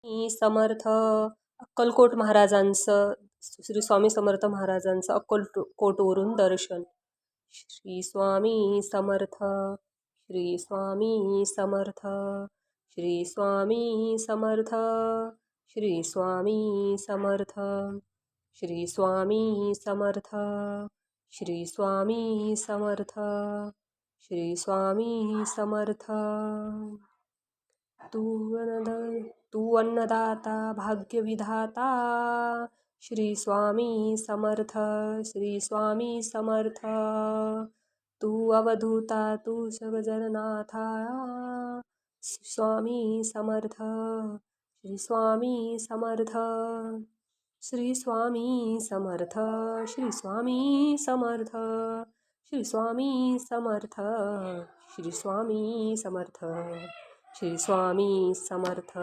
मी समर्थ अक्कलकोट महाराजांचं श्री स्वामी समर्थ महाराजांचं अक्कलकोटवरून दर्शन. श्री स्वामी समर्थ, श्री स्वामी समर्थ, श्री स्वामी समर्थ, श्री स्वामी समर्थ, श्री स्वामी समर्थ, श्री स्वामी समर्थ, श्री स्वामी समर्थ. तू अन्नदाता भाग्यविधाता, श्री स्वामी समर्थ, श्री स्वामी समर्थ. तू अवधूता, तू सगजननाथा, स्वामी समर्थ, श्री स्वामी समर्थ, श्री स्वामी समर्थ, श्री स्वामी समर्थ, श्री स्वामी समर्थ, श्री स्वामी समर्थ, श्री स्वामी समर्थ.